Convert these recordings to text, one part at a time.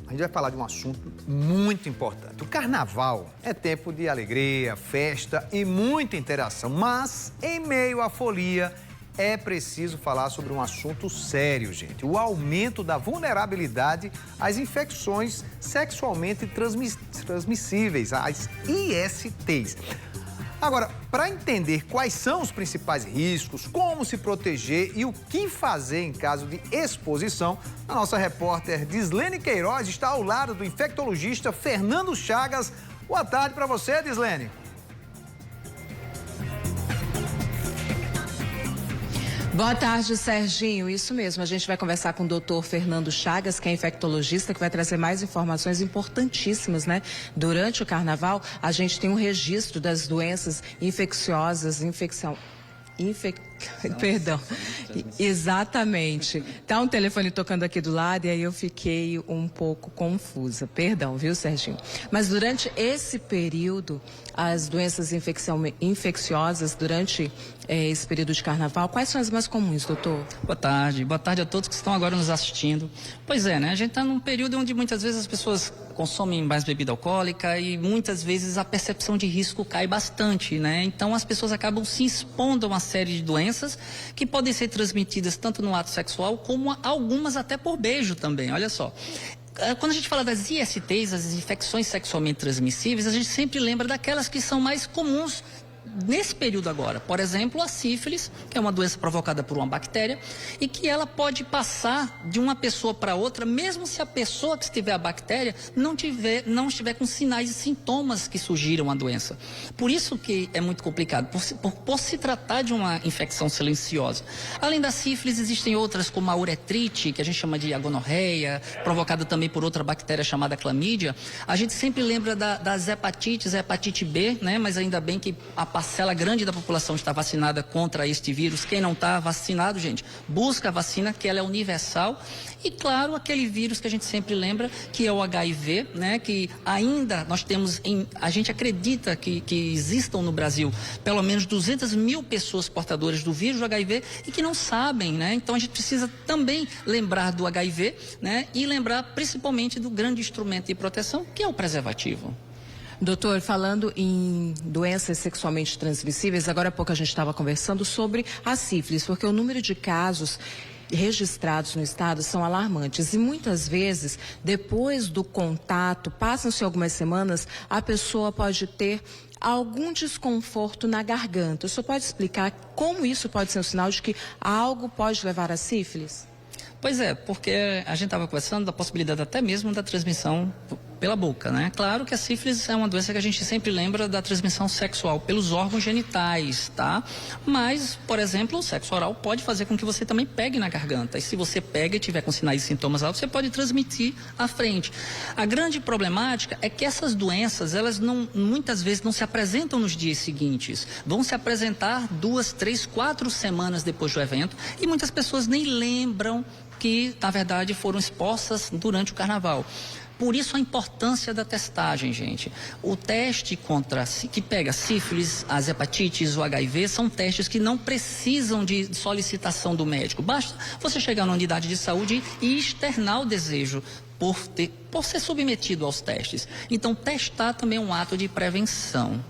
a gente vai falar de um assunto muito importante. O carnaval é tempo de alegria, festa e muita interação, mas em meio à folia é preciso falar sobre um assunto sério, gente. O aumento da vulnerabilidade às infecções sexualmente transmissíveis, as ISTs. Agora, para entender quais são os principais riscos, como se proteger e o que fazer em caso de exposição, a nossa repórter Dislene Queiroz está ao lado do infectologista Fernando Chagas. Boa tarde para você, Dislene. Boa tarde, Serginho. Isso mesmo, a gente vai conversar com o doutor Fernando Chagas, que é infectologista, que vai trazer mais informações importantíssimas, né? Durante o carnaval, a gente tem um registro das doenças infecciosas, Perdão. Exatamente. Tá um telefone tocando aqui do lado e aí eu fiquei um pouco confusa. Perdão, viu, Serginho? Mas durante esse período, as doenças infecciosas, durante esse período de carnaval, quais são as mais comuns, doutor? Boa tarde a todos que estão agora nos assistindo. Pois é, né? A gente está num período onde muitas vezes as pessoas consomem mais bebida alcoólica e muitas vezes a percepção de risco cai bastante, né? Então as pessoas acabam se expondo a uma série de doenças que podem ser transmitidas tanto no ato sexual como algumas até por beijo também, olha só. Quando a gente fala das ISTs, as infecções sexualmente transmissíveis, a gente sempre lembra daquelas que são mais comuns nesse período agora. Por exemplo, a sífilis, que é uma doença provocada por uma bactéria e que ela pode passar de uma pessoa para outra, mesmo se a pessoa que tiver a bactéria não estiver com sinais e sintomas que surgiram a doença. Por isso que é muito complicado, por se tratar de uma infecção silenciosa. Além da sífilis, existem outras como a uretrite, que a gente chama de gonorreia, provocada também por outra bactéria chamada clamídia. A gente sempre lembra das hepatites, a hepatite B, né? Mas ainda bem que a parcela grande da população está vacinada contra este vírus. Quem não está vacinado, gente, busca a vacina, que ela é universal. E, claro, aquele vírus que a gente sempre lembra, que é o HIV, né? Que ainda nós temos, a gente acredita que existam no Brasil pelo menos 200 mil pessoas portadoras do vírus do HIV e que não sabem, né? Então a gente precisa também lembrar do HIV, né? E lembrar principalmente do grande instrumento de proteção, que é o preservativo. Doutor, falando em doenças sexualmente transmissíveis, agora há pouco a gente estava conversando sobre a sífilis, porque o número de casos registrados no estado são alarmantes e muitas vezes, depois do contato, passam-se algumas semanas, a pessoa pode ter algum desconforto na garganta. O senhor pode explicar como isso pode ser um sinal de que algo pode levar a sífilis? Pois é, porque a gente estava conversando da possibilidade até mesmo da transmissão pela boca, né? Claro que a sífilis é uma doença que a gente sempre lembra da transmissão sexual pelos órgãos genitais, tá? Mas, por exemplo, o sexo oral pode fazer com que você também pegue na garganta. E se você pega e tiver com sinais e sintomas altos, você pode transmitir à frente. A grande problemática é que essas doenças, elas muitas vezes não se apresentam nos dias seguintes. Vão se apresentar 2, 3, 4 semanas depois do evento e muitas pessoas nem lembram que, na verdade, foram expostas durante o carnaval. Por isso a importância da testagem, gente. O teste que pega sífilis, as hepatites, o HIV, são testes que não precisam de solicitação do médico. Basta você chegar na unidade de saúde e externar o desejo por ser submetido aos testes. Então, testar também é um ato de prevenção.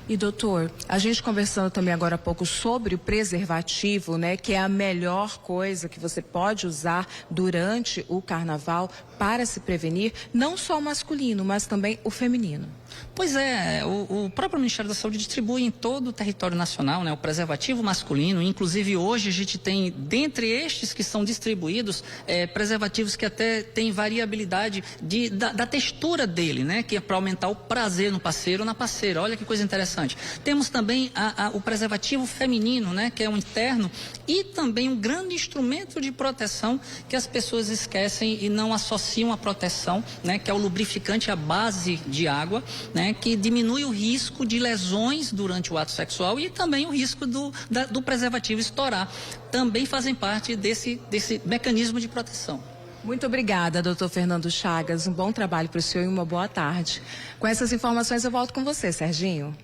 E doutor, a gente conversando também agora há pouco sobre o preservativo, né, que é a melhor coisa que você pode usar durante o carnaval para se prevenir, não só o masculino, mas também o feminino. Pois é, o próprio Ministério da Saúde distribui em todo o território nacional, né, o preservativo masculino. Inclusive hoje a gente tem, dentre estes que são distribuídos, preservativos que até têm variabilidade da textura dele, né, que é para aumentar o prazer no parceiro ou na parceira. Olha que coisa interessante. Temos também o preservativo feminino, né, que é um interno e também um grande instrumento de proteção que as pessoas esquecem e não associam à proteção, né, que é o lubrificante à base de água, né, que diminui o risco de lesões durante o ato sexual e também o risco do preservativo estourar. Também fazem parte desse mecanismo de proteção. Muito obrigada, doutor Fernando Chagas. Um bom trabalho para o senhor e uma boa tarde. Com essas informações eu volto com você, Serginho.